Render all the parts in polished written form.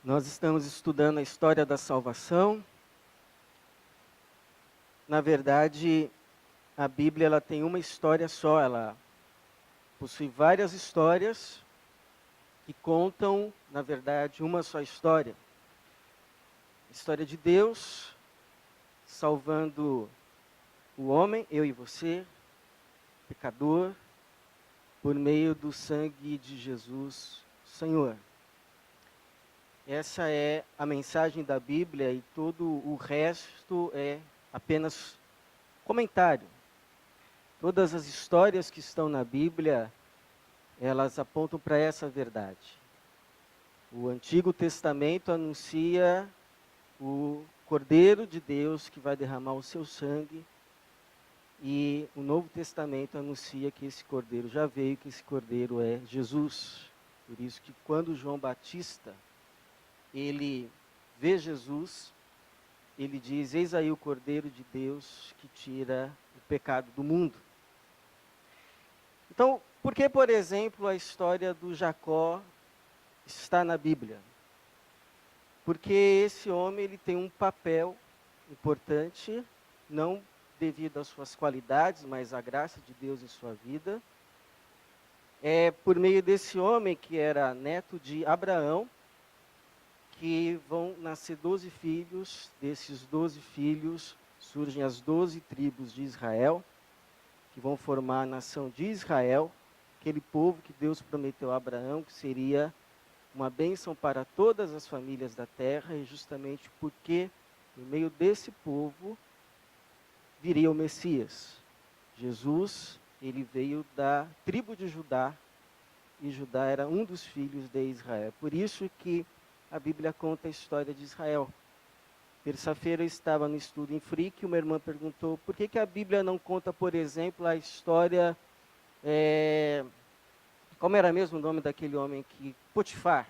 Nós estamos estudando a história da salvação. Na verdade, a Bíblia ela tem uma história só, ela possui várias histórias que contam, na verdade, uma só história. A história de Deus salvando o homem, eu e você, pecador, por meio do sangue de Jesus, Senhor. Essa é a mensagem da Bíblia e todo o resto é apenas comentário. Todas as histórias que estão na Bíblia, elas apontam para essa verdade. O Antigo Testamento anuncia o Cordeiro de Deus que vai derramar o seu sangue, e o Novo Testamento anuncia que esse Cordeiro já veio, que esse Cordeiro é Jesus. Por isso que quando João Batista, ele vê Jesus, ele diz: eis aí o Cordeiro de Deus que tira o pecado do mundo. Então, por que, por exemplo, a história do Jacó está na Bíblia? Porque esse homem ele tem um papel importante, não devido às suas qualidades, mas à graça de Deus em sua vida. É por meio desse homem, que era neto de Abraão, que vão nascer 12 filhos. Desses 12 filhos surgem as 12 tribos de Israel, que vão formar a nação de Israel, aquele povo que Deus prometeu a Abraão, que seria uma bênção para todas as famílias da terra, e justamente porque, por meio desse povo, viria o Messias. Jesus, ele veio da tribo de Judá, e Judá era um dos filhos de Israel. Por isso que a Bíblia conta a história de Israel. Terça-feira eu estava no estudo em Frick, uma irmã perguntou por que a Bíblia não conta, por exemplo, a história, como era mesmo o nome daquele homem que, Potifar?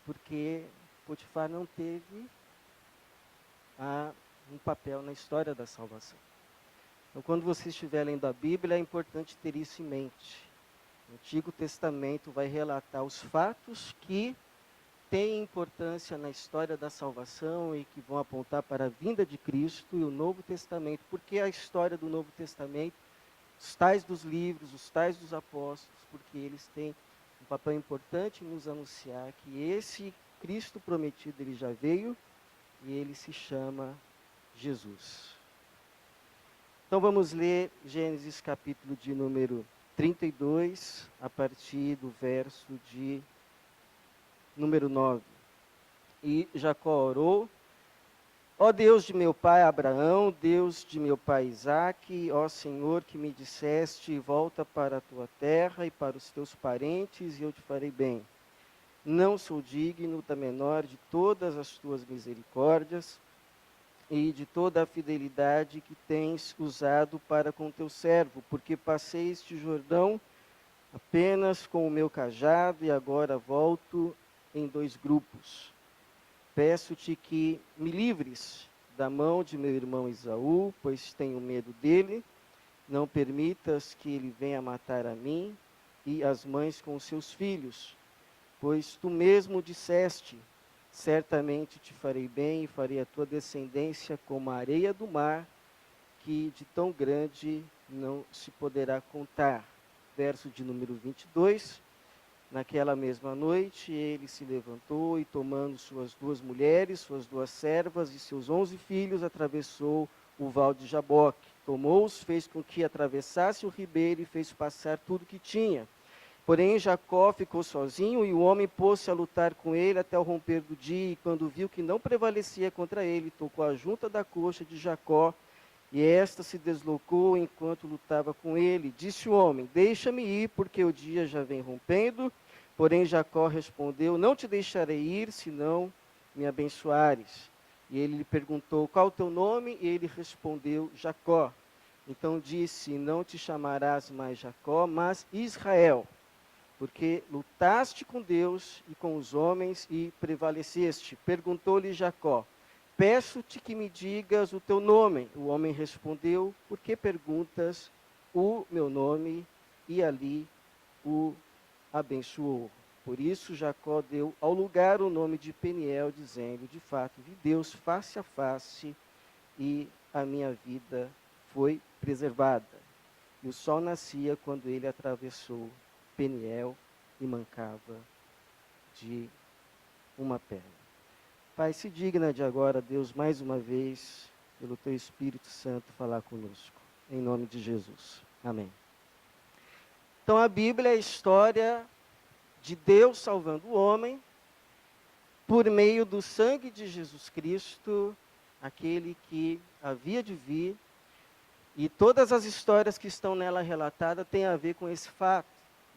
Porque Potifar não teve um papel na história da salvação. Então, quando você estiver lendo a Bíblia, é importante ter isso em mente. O Antigo Testamento vai relatar os fatos que têm importância na história da salvação e que vão apontar para a vinda de Cristo, e o Novo Testamento, porque a história do Novo Testamento, os tais dos livros, os tais dos apóstolos, porque eles têm um papel importante em nos anunciar que esse Cristo prometido, ele já veio, e ele se chama Jesus. Então vamos ler Gênesis capítulo de número 32, a partir do verso de número 9. E Jacó orou: ó Deus de meu pai Abraão, Deus de meu pai Isaque, ó Senhor, que me disseste: volta para a tua terra e para os teus parentes, e eu te farei bem. Não sou digno da menor de todas as tuas misericórdias e de toda a fidelidade que tens usado para com teu servo, porque passei este Jordão apenas com o meu cajado e agora volto em 2 grupos. Peço-te que me livres da mão de meu irmão Esaú, pois tenho medo dele. Não permitas que ele venha matar a mim e as mães com os seus filhos, pois tu mesmo disseste: certamente te farei bem e farei a tua descendência como a areia do mar, que de tão grande não se poderá contar. Verso de número 22. Naquela mesma noite, ele se levantou e, tomando suas 2 mulheres, suas 2 servas e seus 11 filhos, atravessou o val de Jaboque. Tomou-os, fez com que atravessasse o ribeiro e fez passar tudo que tinha. Porém, Jacó ficou sozinho, e o homem pôs-se a lutar com ele até o romper do dia, e quando viu que não prevalecia contra ele, tocou a junta da coxa de Jacó, e esta se deslocou enquanto lutava com ele. Disse o homem: deixa-me ir, porque o dia já vem rompendo. Porém Jacó respondeu: não te deixarei ir, senão me abençoares. E ele lhe perguntou: qual o teu nome? E ele respondeu: Jacó. Então disse: não te chamarás mais Jacó, mas Israel, porque lutaste com Deus e com os homens e prevaleceste. Perguntou-lhe Jacó: peço-te que me digas o teu nome. O homem respondeu: por que perguntas o meu nome? E ali o abençoou. Por isso Jacó deu ao lugar o nome de Peniel, dizendo, de fato, vi Deus face a face e a minha vida foi preservada. E o sol nascia quando ele atravessou Peniel e mancava de uma perna. Pai, se digna de agora, Deus, mais uma vez, pelo Teu Espírito Santo, falar conosco. Em nome de Jesus. Amém. Então a Bíblia é a história de Deus salvando o homem por meio do sangue de Jesus Cristo, aquele que havia de vir, e todas as histórias que estão nela relatadas têm a ver com esse fato.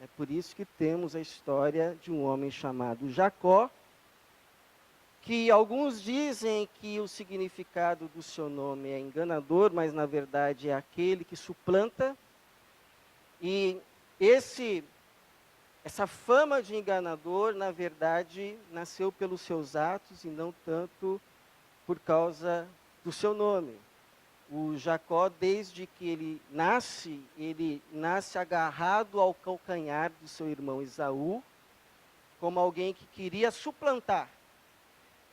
É por isso que temos a história de um homem chamado Jacó, que alguns dizem que o significado do seu nome é enganador, mas na verdade é aquele que suplanta. E essa fama de enganador, na verdade, nasceu pelos seus atos e não tanto por causa do seu nome. O Jacó, desde que ele nasce agarrado ao calcanhar do seu irmão Esaú, como alguém que queria suplantar,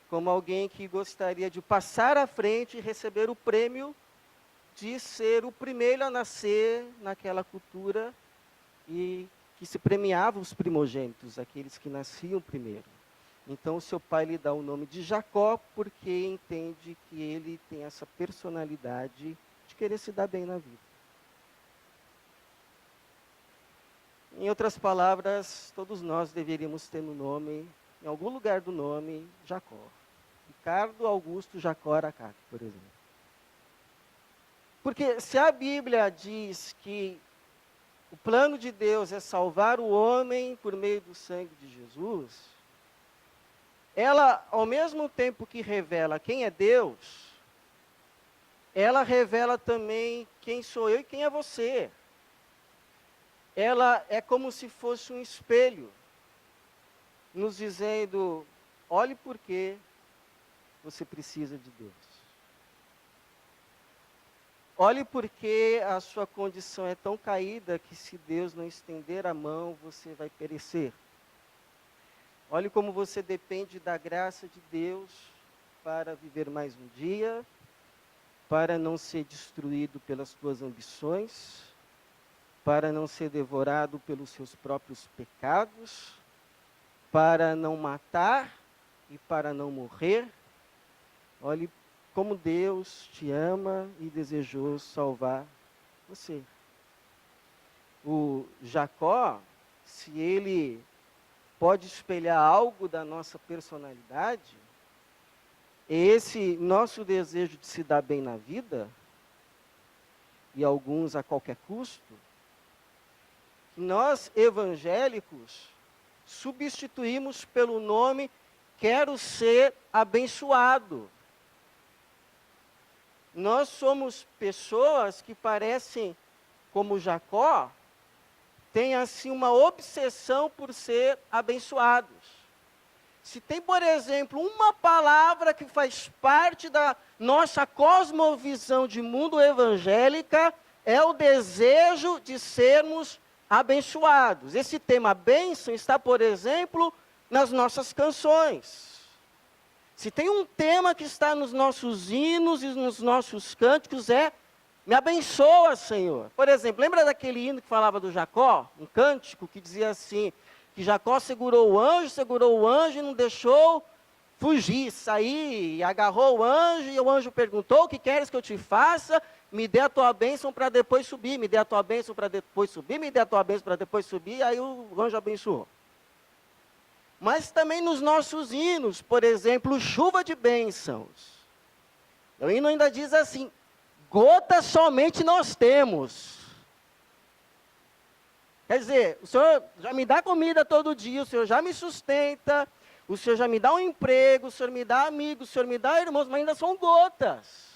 como alguém que gostaria de passar à frente e receber o prêmio de ser o primeiro a nascer naquela cultura e que se premiava os primogênitos, aqueles que nasciam primeiro. Então, o seu pai lhe dá o nome de Jacó, porque entende que ele tem essa personalidade de querer se dar bem na vida. Em outras palavras, todos nós deveríamos ter no nome, em algum lugar do nome, Jacó. Ricardo Augusto Jacó Aracaki, por exemplo. Porque se a Bíblia diz que o plano de Deus é salvar o homem por meio do sangue de Jesus, ela, ao mesmo tempo que revela quem é Deus, ela revela também quem sou eu e quem é você. Ela é como se fosse um espelho, nos dizendo, olhe por que você precisa de Deus. Olhe porque a sua condição é tão caída que se Deus não estender a mão, você vai perecer. Olhe como você depende da graça de Deus para viver mais um dia, para não ser destruído pelas suas ambições, para não ser devorado pelos seus próprios pecados, para não matar e para não morrer. Olhe como Deus te ama e desejou salvar você. O Jacó, se ele pode espelhar algo da nossa personalidade, esse nosso desejo de se dar bem na vida, e alguns a qualquer custo, nós evangélicos substituímos pelo nome quero ser abençoado. Nós somos pessoas que parecem, como Jacó, têm assim uma obsessão por ser abençoados. Se tem, por exemplo, uma palavra que faz parte da nossa cosmovisão de mundo evangélica, é o desejo de sermos abençoados. Esse tema bênção está, por exemplo, nas nossas canções. Se tem um tema que está nos nossos hinos e nos nossos cânticos, é me abençoa, Senhor. Por exemplo, lembra daquele hino que falava do Jacó? Um cântico que dizia assim, que Jacó segurou o anjo e não deixou fugir, sair, e agarrou o anjo, e o anjo perguntou, o que queres que eu te faça? Me dê a tua bênção para depois subir, me dê a tua bênção para depois subir, me dê a tua bênção para depois subir, e aí o anjo abençoou. Mas também nos nossos hinos, por exemplo, chuva de bênçãos. O hino ainda diz assim, gotas somente nós temos. Quer dizer, o Senhor já me dá comida todo dia, o Senhor já me sustenta, o Senhor já me dá um emprego, o Senhor me dá amigos, o Senhor me dá irmãos, mas ainda são gotas.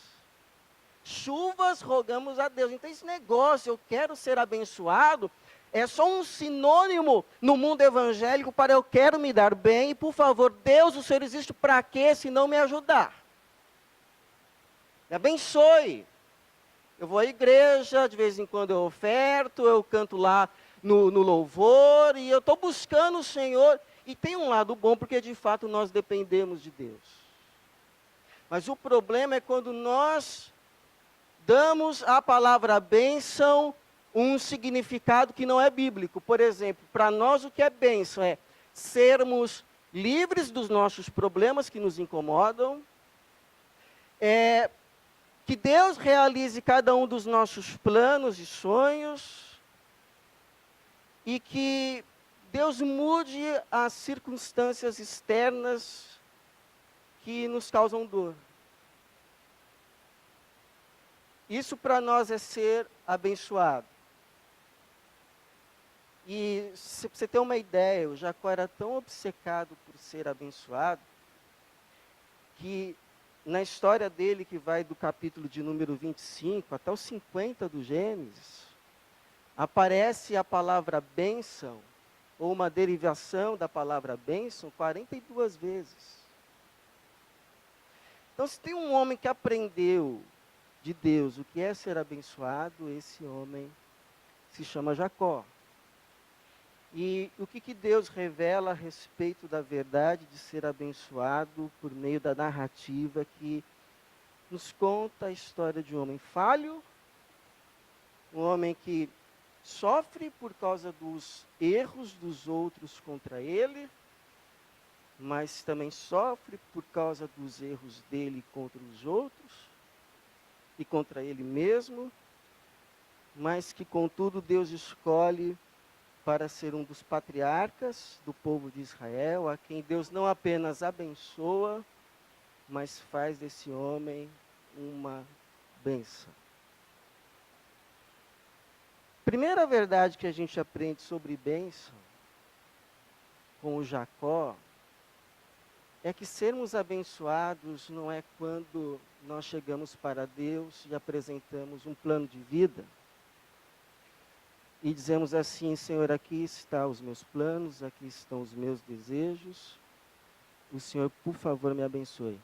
Chuvas rogamos a Deus. Então esse negócio, eu quero ser abençoado, é só um sinônimo no mundo evangélico para eu quero me dar bem, e por favor, Deus, o Senhor existe para quê, se não me ajudar? Me abençoe. Eu vou à igreja, de vez em quando eu oferto, eu canto lá no louvor, e eu estou buscando o Senhor, E tem um lado bom, porque de fato nós dependemos de Deus. Mas o problema é quando nós damos à palavra bênção um significado que não é bíblico. Por exemplo, para nós o que é bênção é sermos livres dos nossos problemas que nos incomodam, que Deus realize cada um dos nossos planos e sonhos, e que Deus mude as circunstâncias externas que nos causam dor. Isso para nós é ser abençoado. E se você ter uma ideia, o Jacó era tão obcecado por ser abençoado, que na história dele, que vai do capítulo de número 25 até o 50 do Gênesis, aparece a palavra bênção, ou uma derivação da palavra bênção, 42 vezes. Então, se tem um homem que aprendeu de Deus o que é ser abençoado, esse homem se chama Jacó. E o que Deus revela a respeito da verdade de ser abençoado por meio da narrativa que nos conta a história de um homem falho, um homem que sofre por causa dos erros dos outros contra ele, mas também sofre por causa dos erros dele contra os outros e contra ele mesmo, mas que contudo Deus escolhe para ser um dos patriarcas do povo de Israel, a quem Deus não apenas abençoa, mas faz desse homem uma bênção. Primeira verdade que a gente aprende sobre bênção com o Jacó é que sermos abençoados não é quando nós chegamos para Deus e apresentamos um plano de vida e dizemos assim: Senhor, aqui estão os meus planos, aqui estão os meus desejos, o Senhor, por favor, me abençoe.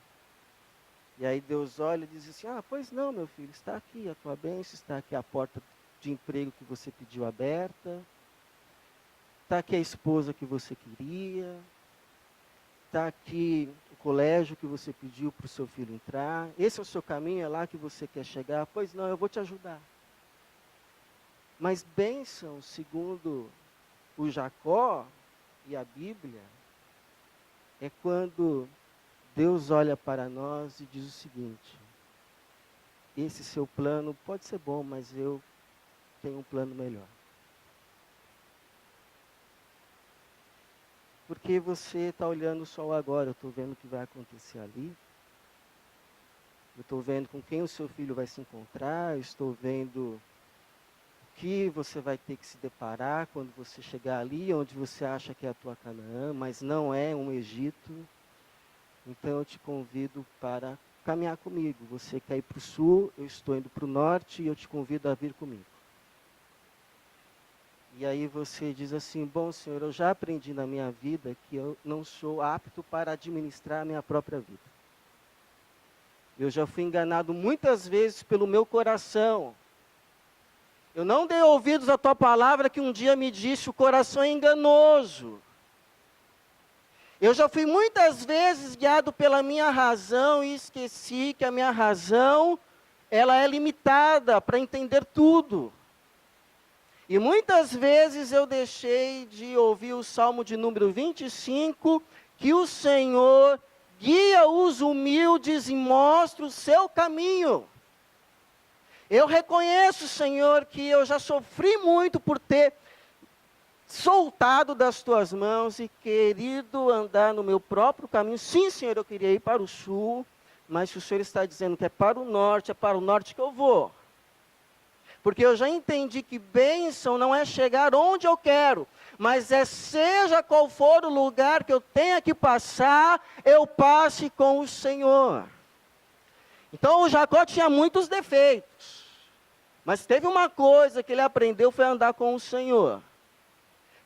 E aí Deus olha e diz assim: pois não, meu filho, está aqui a tua bênção, está aqui a porta de emprego que você pediu aberta, está aqui a esposa que você queria, está aqui o colégio que você pediu para o seu filho entrar, esse é o seu caminho, é lá que você quer chegar. Pois não, eu vou te ajudar. Mas bênção, segundo o Jacó e a Bíblia, é quando Deus olha para nós e diz o seguinte: esse seu plano pode ser bom, mas eu tenho um plano melhor. Porque você está olhando só o agora, eu estou vendo o que vai acontecer ali, eu estou vendo com quem o seu filho vai se encontrar, eu estou vendo que você vai ter que se deparar quando você chegar ali, onde você acha que é a tua Canaã, mas não é um Egito. Então eu te convido para caminhar comigo. Você quer ir para o sul, eu estou indo para o norte e eu te convido a vir comigo. E aí você diz assim: bom, Senhor, eu já aprendi na minha vida que eu não sou apto para administrar a minha própria vida. Eu já fui enganado muitas vezes pelo meu coração. Eu não dei ouvidos à tua palavra que um dia me disse: o coração é enganoso. Eu já fui muitas vezes guiado pela minha razão e esqueci que a minha razão, ela é limitada para entender tudo. E muitas vezes eu deixei de ouvir o Salmo de número 25, que o Senhor guia os humildes e mostra o seu caminho. Eu reconheço, Senhor, que eu já sofri muito por ter soltado das tuas mãos e querido andar no meu próprio caminho. Sim, Senhor, eu queria ir para o sul, mas se o Senhor está dizendo que é para o norte que eu vou. Porque eu já entendi que bênção não é chegar onde eu quero, mas é seja qual for o lugar que eu tenha que passar, eu passe com o Senhor. Então o Jacó tinha muitos defeitos, mas teve uma coisa que ele aprendeu, foi andar com o Senhor.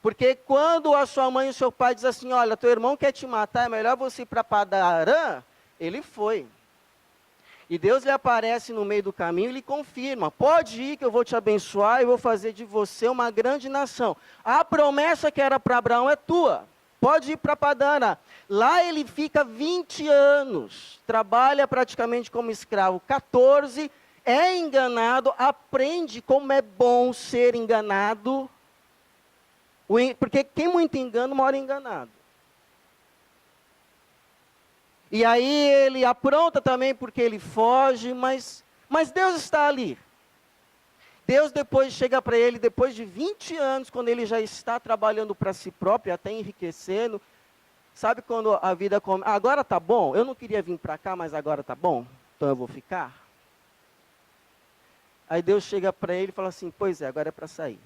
Porque quando a sua mãe e o seu pai dizem assim: olha, teu irmão quer te matar, é melhor você ir para Padarã, ele foi. E Deus lhe aparece no meio do caminho e lhe confirma: pode ir que eu vou te abençoar e vou fazer de você uma grande nação. A promessa que era para Abraão é tua. pode ir para Padana. Lá ele fica 20 anos, trabalha praticamente como escravo, 14, é enganado, aprende como é bom ser enganado, porque quem muito engana mora enganado. E aí ele apronta também porque ele foge, mas Deus está ali. Deus depois chega para ele, depois de 20 anos, quando ele já está trabalhando para si próprio, até enriquecendo. Sabe quando a vida come, agora tá bom, eu não queria vir para cá, mas agora tá bom, então eu vou ficar. Aí Deus chega para ele e fala assim, pois é, agora é para sair.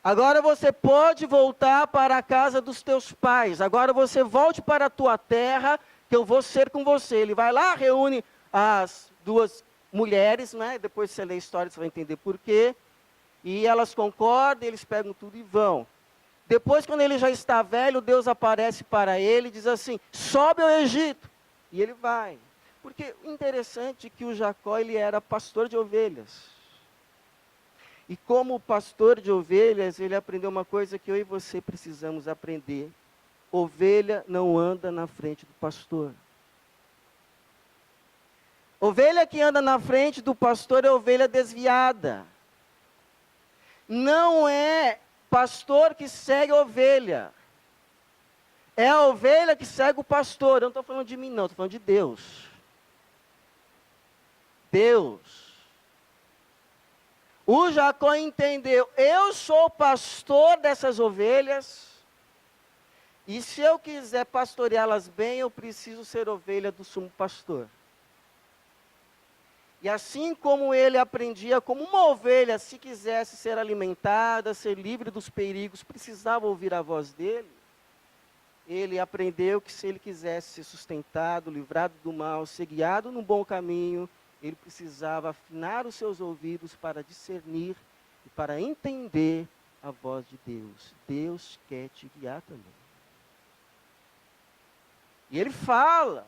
Agora você pode voltar para a casa dos teus pais, agora você volte para a tua terra, que eu vou ser com você. Ele vai lá, reúne as duas mulheres, né? Depois você lê a história, você vai entender por quê. E elas concordam, eles pegam tudo e vão. Depois, quando ele já está velho, Deus aparece para ele e diz assim, sobe ao Egito. E ele vai. Porque o interessante é que o Jacó, ele era pastor de ovelhas. E como pastor de ovelhas, ele aprendeu uma coisa que eu e você precisamos aprender. Ovelha não anda na frente do pastor. Ovelha que anda na frente do pastor é ovelha desviada. Não é pastor que segue a ovelha. É a ovelha que segue o pastor. Eu não estou falando de mim não, estou falando de Deus. Deus. O Jacó entendeu, eu sou pastor dessas ovelhas, e se eu quiser pastoreá-las bem, eu preciso ser ovelha do sumo pastor. E assim como ele aprendia, como uma ovelha, se quisesse ser alimentada, ser livre dos perigos, precisava ouvir a voz dele, ele aprendeu que se ele quisesse ser sustentado, livrado do mal, ser guiado no bom caminho, ele precisava afinar os seus ouvidos para discernir e para entender a voz de Deus. Deus quer te guiar também. E ele fala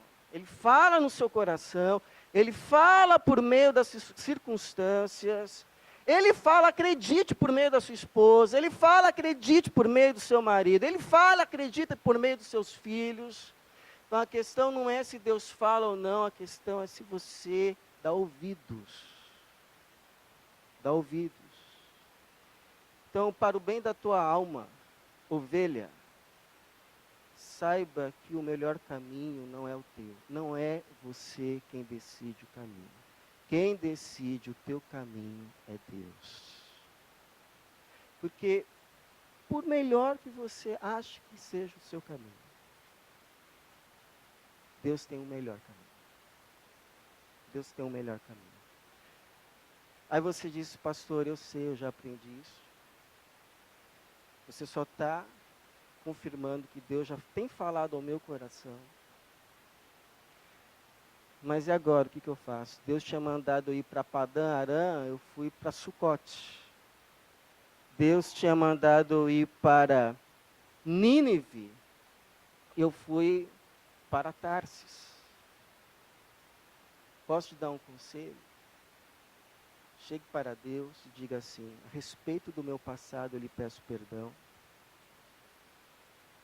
no seu coração, ele fala por meio das circunstâncias, ele fala, acredite por meio da sua esposa, ele fala, acredite por meio do seu marido, ele fala, acredita por meio dos seus filhos. Então a questão não é se Deus fala ou não, a questão é se você dá ouvidos. Dá ouvidos. Então, para o bem da tua alma, ovelha, saiba que o melhor caminho não é o teu. Não é você quem decide o caminho. Quem decide o teu caminho é Deus. Porque, por melhor que você ache que seja o seu caminho, Deus tem um melhor caminho. Deus tem um melhor caminho. Aí você diz, pastor, eu sei, eu já aprendi isso. Você só está confirmando que Deus já tem falado ao meu coração. Mas e agora, o que eu faço? Deus tinha mandado eu ir para Padã Arã, eu fui para Sucote. Deus tinha mandado eu ir para Nínive, eu fui para Tarsis. Posso te dar um conselho? Chegue para Deus e diga assim, a respeito do meu passado eu lhe peço perdão.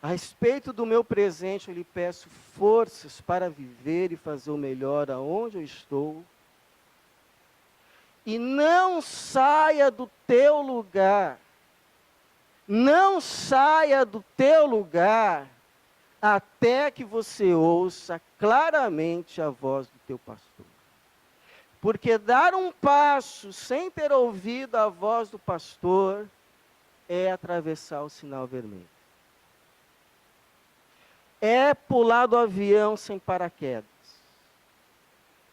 A respeito do meu presente eu lhe peço forças para viver e fazer o melhor aonde eu estou. E não saia do teu lugar. Não saia do teu lugar até que você ouça claramente a voz do teu pastor. Porque dar um passo sem ter ouvido a voz do pastor é atravessar o sinal vermelho. É pular do avião sem paraquedas.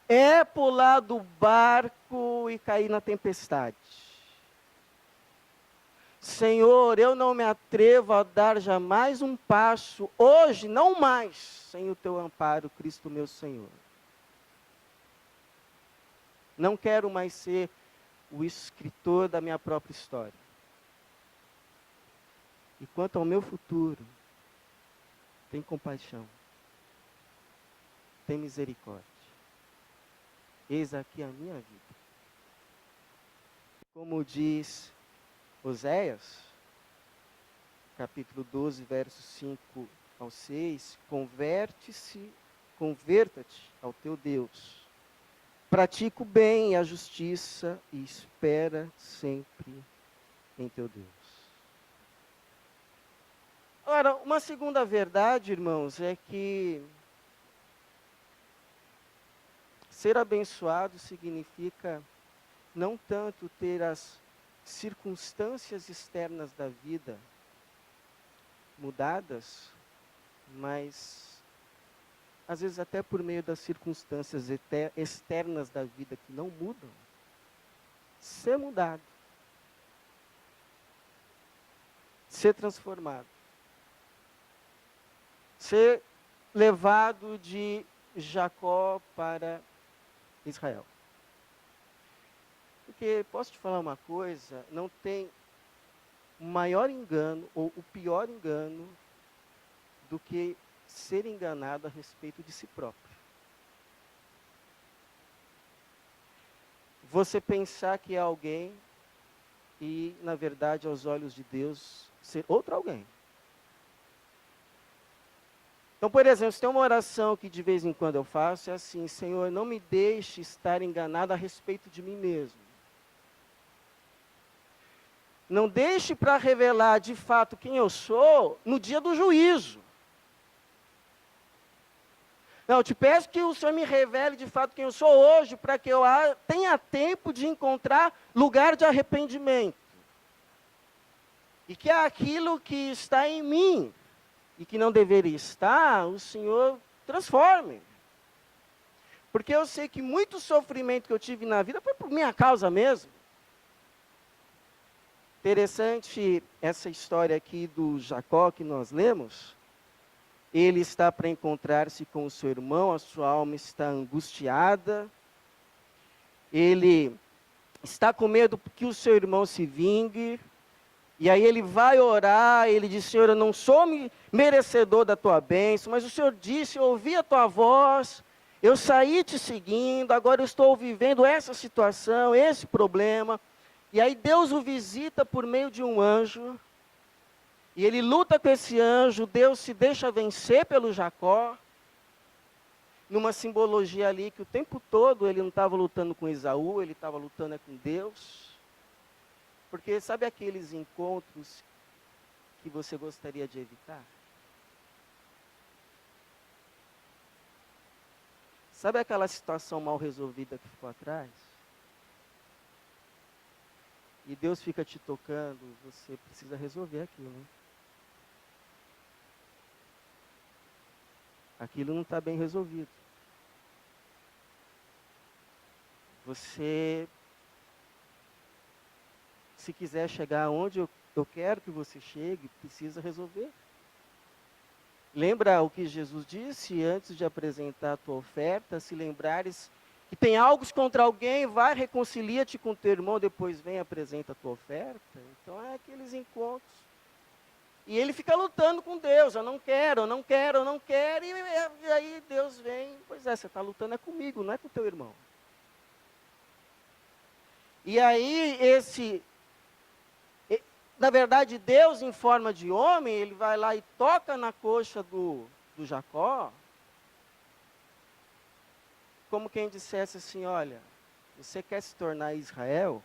É pular do barco e cair na tempestade. Senhor, eu não me atrevo a dar jamais um passo, hoje, não mais, sem o teu amparo, Cristo meu Senhor. Não quero mais ser o escritor da minha própria história. E quanto ao meu futuro, tem compaixão. Tem misericórdia. Eis aqui a minha vida. Como diz Oséias, capítulo 12, versos 5 ao 6, converta-te ao teu Deus, pratica o bem e a justiça e espera sempre em teu Deus. Ora, uma segunda verdade, irmãos, é que ser abençoado significa não tanto ter as circunstâncias externas da vida mudadas, mas às vezes até por meio das circunstâncias externas da vida que não mudam, ser mudado, ser transformado, ser levado de Jacó para Israel. Porque, posso te falar uma coisa, não tem o maior engano ou o pior engano do que ser enganado a respeito de si próprio. Você pensar que é alguém e, na verdade, aos olhos de Deus, ser outro alguém. Então, por exemplo, se tem uma oração que de vez em quando eu faço, é assim: Senhor, não me deixe estar enganado a respeito de mim mesmo. Não deixe para revelar de fato quem eu sou no dia do juízo. Não, eu te peço que o Senhor me revele de fato quem eu sou hoje, para que eu tenha tempo de encontrar lugar de arrependimento. E que aquilo que está em mim e que não deveria estar, o Senhor transforme. Porque eu sei que muito sofrimento que eu tive na vida foi por minha causa mesmo. Interessante essa história aqui do Jacó que nós lemos. Ele está para encontrar-se com o seu irmão, a sua alma está angustiada. Ele está com medo que o seu irmão se vingue. E aí ele vai orar, ele diz: Senhor, eu não sou merecedor da tua bênção, mas o Senhor disse, eu ouvi a tua voz, eu saí te seguindo, agora eu estou vivendo essa situação, esse problema. E aí Deus o visita por meio de um anjo, e ele luta com esse anjo, Deus se deixa vencer pelo Jacó, numa simbologia ali que o tempo todo ele não estava lutando com Esaú, ele estava lutando com Deus. Porque sabe aqueles encontros que você gostaria de evitar? Sabe aquela situação mal resolvida que ficou atrás? E Deus fica te tocando, você precisa resolver aquilo. Né? Aquilo não está bem resolvido. Você, se quiser chegar onde eu quero que você chegue, precisa resolver. Lembra o que Jesus disse antes de apresentar a tua oferta? Se lembrares que tem algo contra alguém, vai, reconcilia-te com teu irmão, depois vem e apresenta a tua oferta. Então é aqueles encontros. E ele fica lutando com Deus, eu não quero, eu não quero, eu não quero. E aí Deus vem, pois é, você está lutando é comigo, não é com teu irmão. E aí na verdade, Deus em forma de homem, ele vai lá e toca na coxa do Jacó, como quem dissesse assim: olha, você quer se tornar Israel?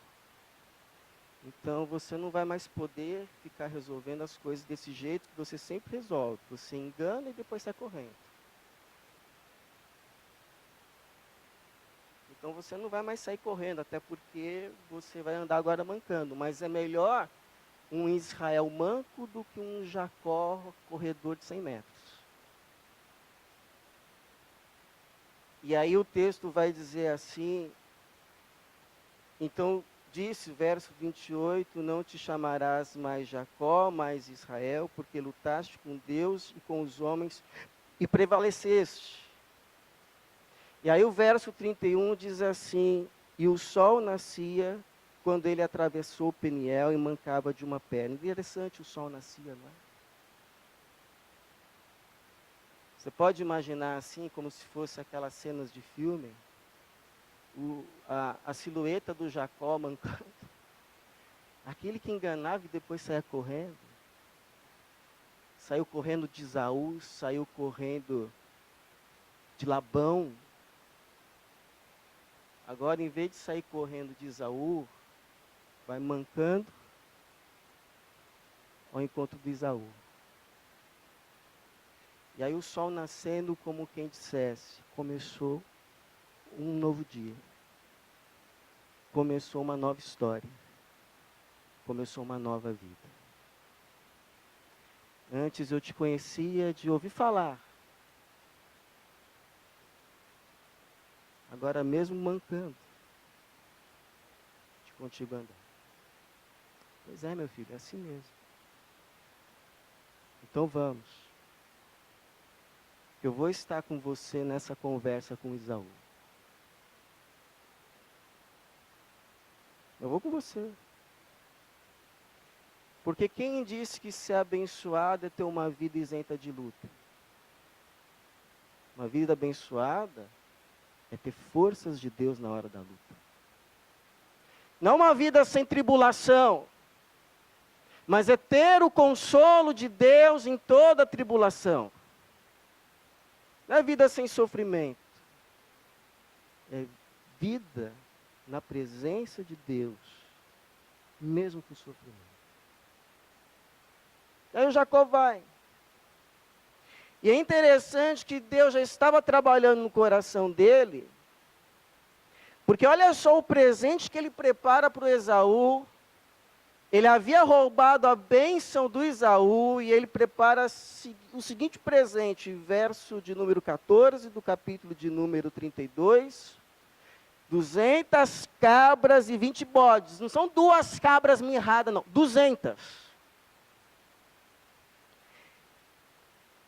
Então você não vai mais poder ficar resolvendo as coisas desse jeito que você sempre resolve. Você engana e depois sai correndo. Então você não vai mais sair correndo, até porque você vai andar agora mancando. Mas é melhor um Israel manco do que um Jacó corredor de 100 metros. E aí o texto vai dizer assim: então disse, verso 28, não te chamarás mais Jacó, mas Israel, porque lutaste com Deus e com os homens e prevaleceste. E aí o verso 31 diz assim: e o sol nascia quando ele atravessou Peniel e mancava de uma perna. Interessante, o sol nascia, não é? Você pode imaginar assim, como se fosse aquelas cenas de filme, a silhueta do Jacó mancando, aquele que enganava e depois saia correndo. saiu correndo de Esaú, saiu correndo de Labão. Agora, em vez de sair correndo de Esaú, vai mancando ao encontro de Esaú. E aí o sol nascendo, como quem dissesse, começou um novo dia. Começou uma nova história. Começou uma nova vida. Antes eu te conhecia de ouvir falar. Agora mesmo mancando, de contigo andar. Pois é, meu filho, é assim mesmo. Então vamos. Eu vou estar com você nessa conversa com Esaú. Eu vou com você. Porque quem disse que ser abençoado é ter uma vida isenta de luta? Uma vida abençoada é ter forças de Deus na hora da luta. Não uma vida sem tribulação, mas é ter o consolo de Deus em toda a tribulação. Não é vida sem sofrimento. É vida na presença de Deus, mesmo com sofrimento. Aí o Jacó vai. E é interessante que Deus já estava trabalhando no coração dele, porque olha só o presente que ele prepara para o Esaú. Ele havia roubado a bênção do Esaú e ele prepara o seguinte presente, verso de número 14 do capítulo de número 32. 200 cabras e 20 bodes. Não são 2 cabras mirradas, não. 200.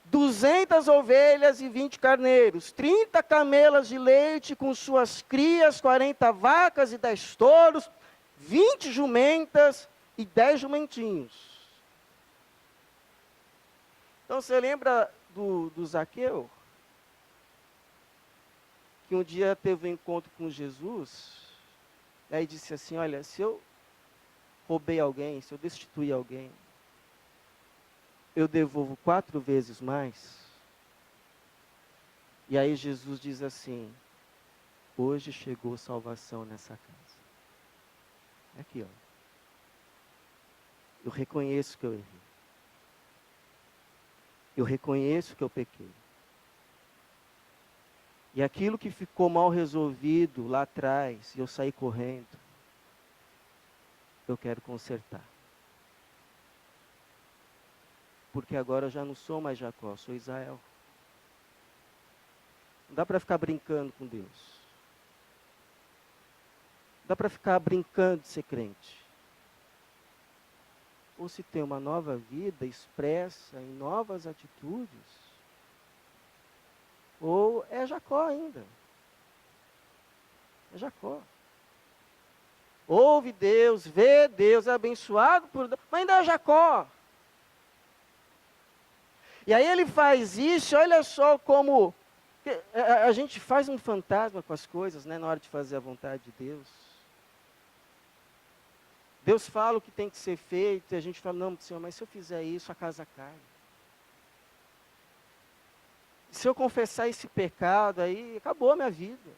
200 ovelhas e 20 carneiros, 30 camelas de leite com suas crias, 40 vacas e 10 touros, 20 jumentas e 10 jumentinhos. Então você lembra do Zaqueu? Que um dia teve um encontro com Jesus, aí disse assim, olha, se eu roubei alguém, se eu destituí alguém, eu devolvo 4 vezes mais. E aí Jesus diz assim, hoje chegou salvação nessa casa. Aqui, ó. Eu reconheço que eu errei. Eu reconheço que eu pequei. E aquilo que ficou mal resolvido lá atrás, e eu saí correndo, eu quero consertar. Porque agora eu já não sou mais Jacó, sou Israel. Não dá para ficar brincando com Deus. Não dá para ficar brincando de ser crente. Ou se tem uma nova vida expressa em novas atitudes, ou é Jacó ainda. É Jacó. Ouve Deus, vê Deus, é abençoado por Deus, mas ainda é Jacó. E aí ele faz isso, olha só como a gente faz um fantasma com as coisas, né, na hora de fazer a vontade de Deus. Deus fala o que tem que ser feito, e a gente fala, não, Senhor, mas se eu fizer isso, a casa cai. Se eu confessar esse pecado, aí acabou a minha vida.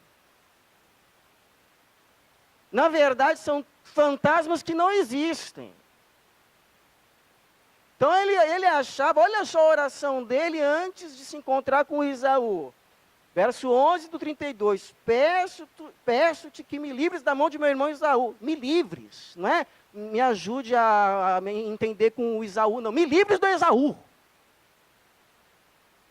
Na verdade, são fantasmas que não existem. Então ele achava, olha só a oração dele antes de se encontrar com Esaú. Verso 11 do 32. Peço-te que me livres da mão de meu irmão Esaú. Me livres, não é? Me ajude a me entender com o Esaú, não. Me livres do Esaú.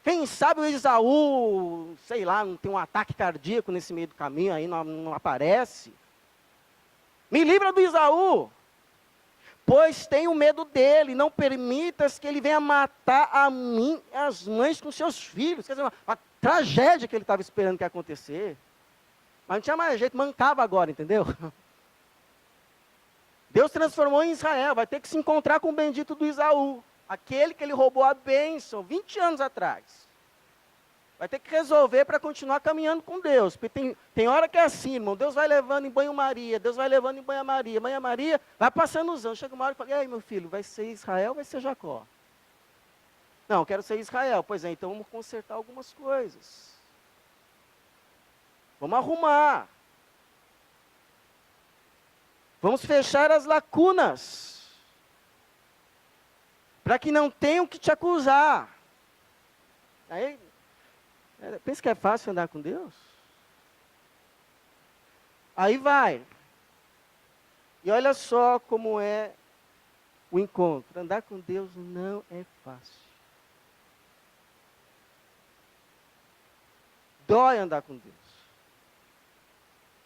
Quem sabe o Esaú, sei lá, não tem um ataque cardíaco nesse meio do caminho, aí não aparece. Me livra do Esaú. Pois tenho medo dele, não permitas que ele venha matar a mim e as mães com seus filhos. Quer dizer, uma tragédia que ele estava esperando que ia acontecer. Mas não tinha mais jeito, mancava agora, entendeu? Deus transformou em Israel, vai ter que se encontrar com o bendito do Esaú. Aquele que ele roubou a bênção 20 anos atrás. Vai ter que resolver para continuar caminhando com Deus. Porque tem hora que é assim, irmão. Deus vai levando em banho-maria, Deus vai levando em banho-maria. Banho-maria, vai passando os anos. Chega uma hora e fala, e aí, meu filho, vai ser Israel ou vai ser Jacó? Não, eu quero ser Israel. Pois é, então vamos consertar algumas coisas. Vamos arrumar. Vamos fechar as lacunas. Para que não tenham que te acusar. Aí, pensa que é fácil andar com Deus? Aí vai. E olha só como é o encontro. Andar com Deus não é fácil. Dói andar com Deus.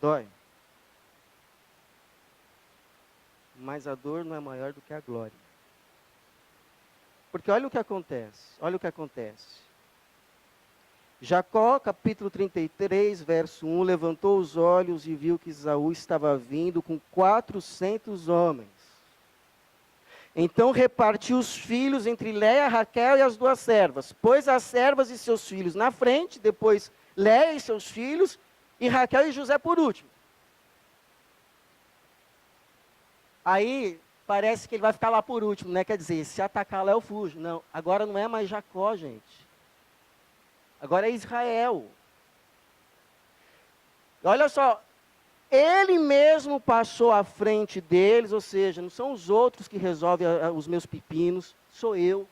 Dói. Mas a dor não é maior do que a glória. Porque olha o que acontece. Olha o que acontece. Jacó, capítulo 33, verso 1, levantou os olhos e viu que Esaú estava vindo com 400 homens. Então repartiu os filhos entre Léia, Raquel e as duas servas. Pôs as servas e seus filhos na frente, depois Léia e seus filhos, e Raquel e José por último. Aí parece que ele vai ficar lá por último, né? Quer dizer, se atacar lá eu fujo. Não, agora não é mais Jacó, gente. Agora é Israel. Olha só, ele mesmo passou à frente deles, ou seja, não são os outros que resolvem os meus pepinos, sou eu.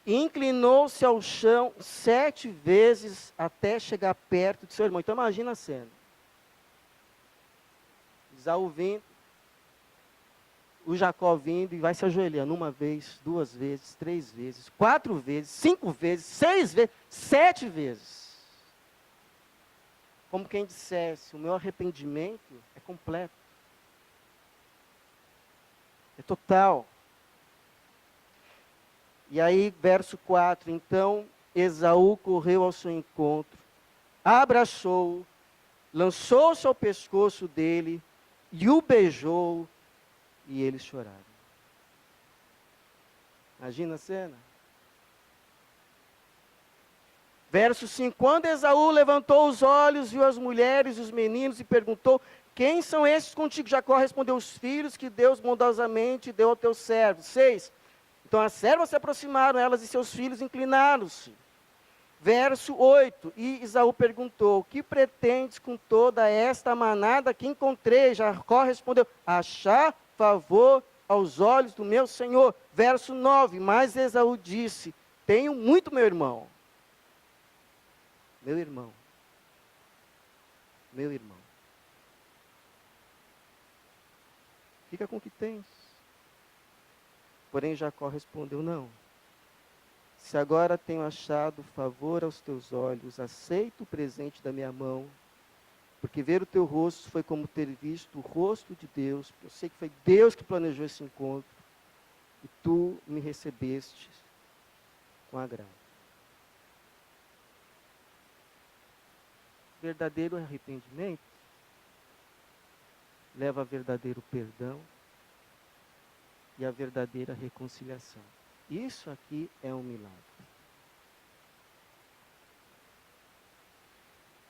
Inclinou-se ao chão 7 vezes até chegar perto de seu irmão. Então imagina a cena. Esaú vindo, o Jacó vindo e vai se ajoelhando 1 vez, 2 vezes, 3 vezes, 4 vezes, 5 vezes, 6 vezes, 7 vezes. Como quem dissesse, o meu arrependimento é completo. É total. E aí, verso 4, então Esaú correu ao seu encontro, abraçou-o, lançou-se ao pescoço dele e o beijou, e eles choraram. Imagina a cena. Verso 5, quando Esaú levantou os olhos, viu as mulheres e os meninos e perguntou, quem são esses contigo? Jacó respondeu, os filhos que Deus bondosamente deu ao teu servo. 6, então as servas se aproximaram, elas e seus filhos inclinaram-se. Verso 8, e Esaú perguntou, que pretendes com toda esta manada que encontrei? Jacó respondeu, achar favor aos olhos do meu senhor. Verso 9, mas Esaú disse, tenho muito meu irmão. Meu irmão. Meu irmão. Fica com o que tens. Porém Jacó respondeu, não. Se agora tenho achado favor aos teus olhos, aceito o presente da minha mão, porque ver o teu rosto foi como ter visto o rosto de Deus. Eu sei que foi Deus que planejou esse encontro, e tu me recebeste com agrado. Verdadeiro arrependimento leva a verdadeiro perdão e a verdadeira reconciliação. Isso aqui é um milagre.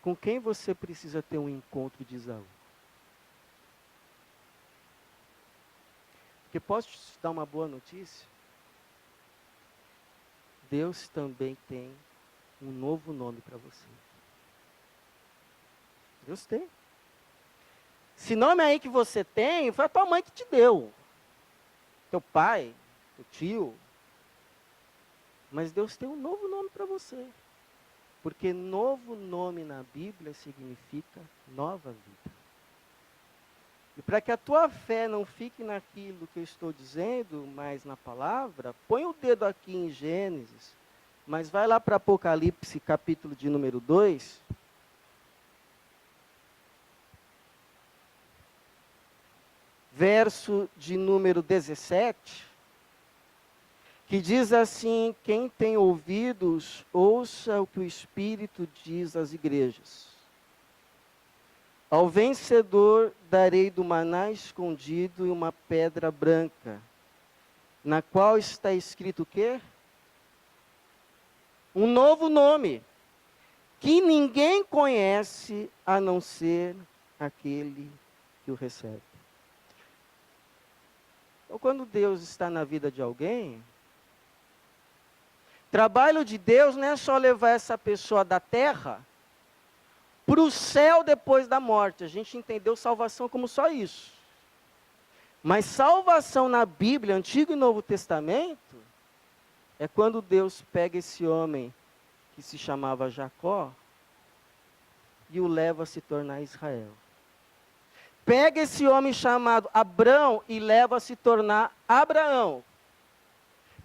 Com quem você precisa ter um encontro de Esaú? Porque posso te dar uma boa notícia? Deus também tem um novo nome para você. Deus tem. Esse nome aí que você tem, foi a tua mãe que te deu. Teu pai, teu tio. Mas Deus tem um novo nome para você. Porque novo nome na Bíblia significa nova vida. E para que a tua fé não fique naquilo que eu estou dizendo, mas na palavra, põe o dedo aqui em Gênesis, mas vai lá para Apocalipse, capítulo de número 2. Verso de número 17, que diz assim, quem tem ouvidos, ouça o que o Espírito diz às igrejas. Ao vencedor darei do maná escondido e uma pedra branca, na qual está escrito o quê? Um novo nome, que ninguém conhece a não ser aquele que o recebe. Então, quando Deus está na vida de alguém, Trabalho de Deus não é só levar essa pessoa da terra para o céu depois da morte. A gente entendeu salvação como só isso. Mas salvação na Bíblia, Antigo e Novo Testamento, é quando Deus pega esse homem que se chamava Jacó e o leva a se tornar Israel. Pega esse homem chamado Abrão e leva a se tornar Abraão.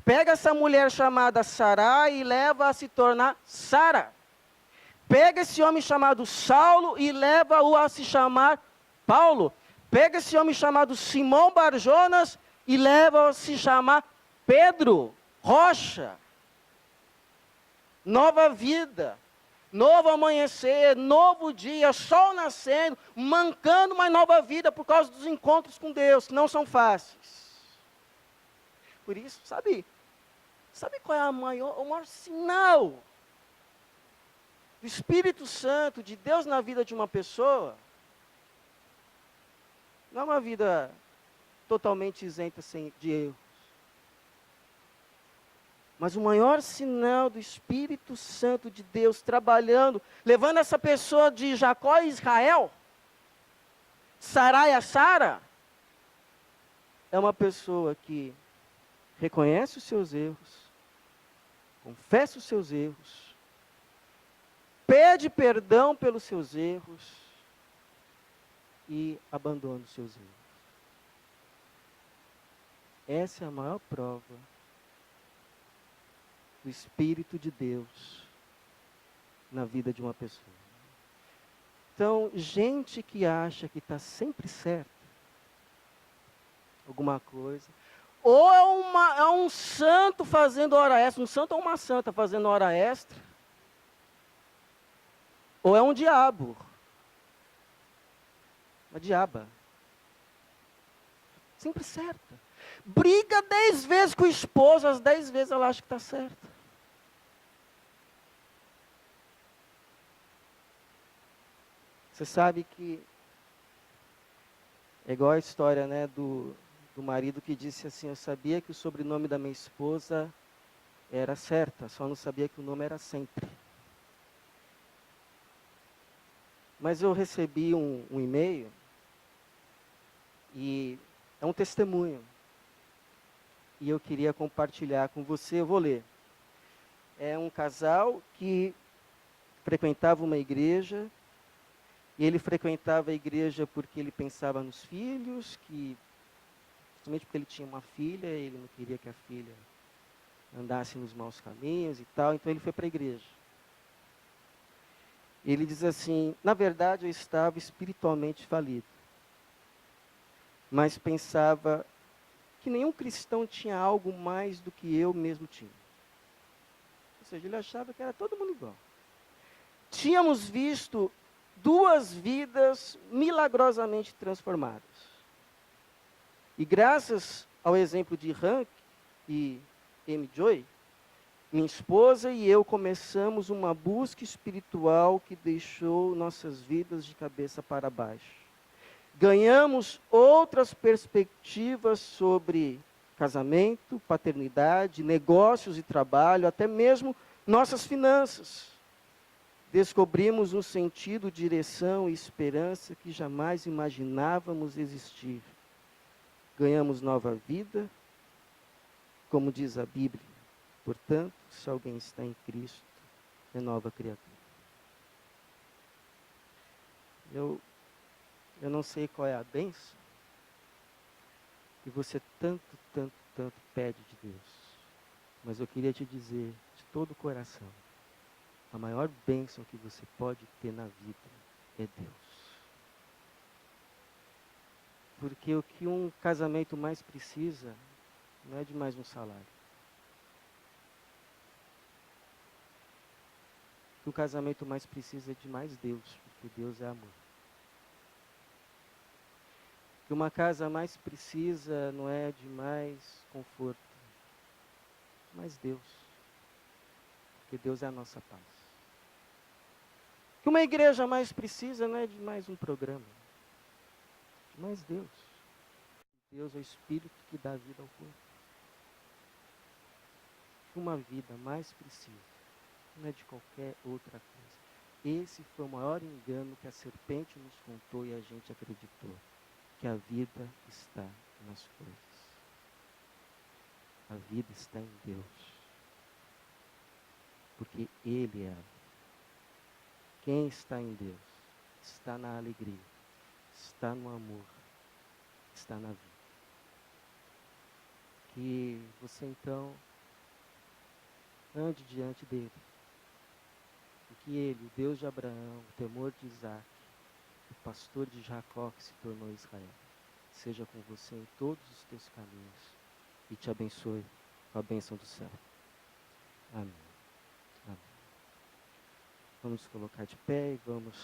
Pega essa mulher chamada Sarai e leva a se tornar Sara. Pega esse homem chamado Saulo e leva-o a se chamar Paulo. Pega esse homem chamado Simão Barjonas e leva-o a se chamar Pedro, Rocha. Nova vida, novo amanhecer, novo dia, sol nascendo, mancando uma nova vida por causa dos encontros com Deus, que não são fáceis. Por isso, sabe qual é o maior sinal do Espírito Santo, de Deus na vida de uma pessoa? Não é uma vida totalmente isenta de erros. Mas o maior sinal do Espírito Santo de Deus trabalhando, levando essa pessoa de Jacó a Israel, Sarai a Sara, é uma pessoa que reconhece os seus erros, confessa os seus erros, pede perdão pelos seus erros e abandona os seus erros. Essa é a maior prova do Espírito de Deus na vida de uma pessoa. Então, gente que acha que está sempre certa, alguma coisa, ou é um santo fazendo hora extra, um santo ou uma santa fazendo hora extra, ou é um diabo, uma diaba, sempre certa. Briga 10 vezes com o esposo, as 10 vezes ela acha que está certa. Você sabe que é igual a história, né, do marido que disse assim: eu sabia que o sobrenome da minha esposa era certa, só não sabia que o nome era sempre. Mas eu recebi um e-mail e é um testemunho. E eu queria compartilhar com você, eu vou ler. É um casal que frequentava uma igreja, e ele frequentava a igreja porque ele pensava nos filhos, justamente porque ele tinha uma filha, ele não queria que a filha andasse nos maus caminhos e tal, então ele foi para a igreja. Ele diz assim: na verdade eu estava espiritualmente falido, mas pensava que nenhum cristão tinha algo mais do que eu mesmo tinha. Ou seja, ele achava que era todo mundo igual. Tínhamos visto 2 vidas milagrosamente transformadas. E graças ao exemplo de Hank e M. Joy, minha esposa e eu começamos uma busca espiritual que deixou nossas vidas de cabeça para baixo. Ganhamos outras perspectivas sobre casamento, paternidade, negócios e trabalho, até mesmo nossas finanças. Descobrimos um sentido, direção e esperança que jamais imaginávamos existir. Ganhamos nova vida, como diz a Bíblia. Portanto, se alguém está em Cristo, é nova criatura. Eu não sei qual é a bênção que você tanto pede de Deus. Mas eu queria te dizer de todo o coração, a maior bênção que você pode ter na vida é Deus. Porque o que um casamento mais precisa não é de mais um salário. O que o casamento mais precisa é de mais Deus, porque Deus é amor. O que uma casa mais precisa não é de mais conforto, mas Deus. Porque Deus é a nossa paz. O que uma igreja mais precisa não é de mais um programa, de mais Deus. Deus é o Espírito que dá vida ao corpo. que uma vida mais precisa. Não é de qualquer outra coisa. Esse foi o maior engano que a serpente nos contou e a gente acreditou. Que a vida está nas coisas. A vida está em Deus. Porque Ele é a vida. Quem está em Deus está na alegria, está no amor, está na vida. Que você então ande diante dele. E que ele, o Deus de Abraão, o temor de Isaac, o pastor de Jacó que se tornou Israel, seja com você em todos os teus caminhos e te abençoe com a bênção do céu. Amém. Amém. Vamos colocar de pé e vamos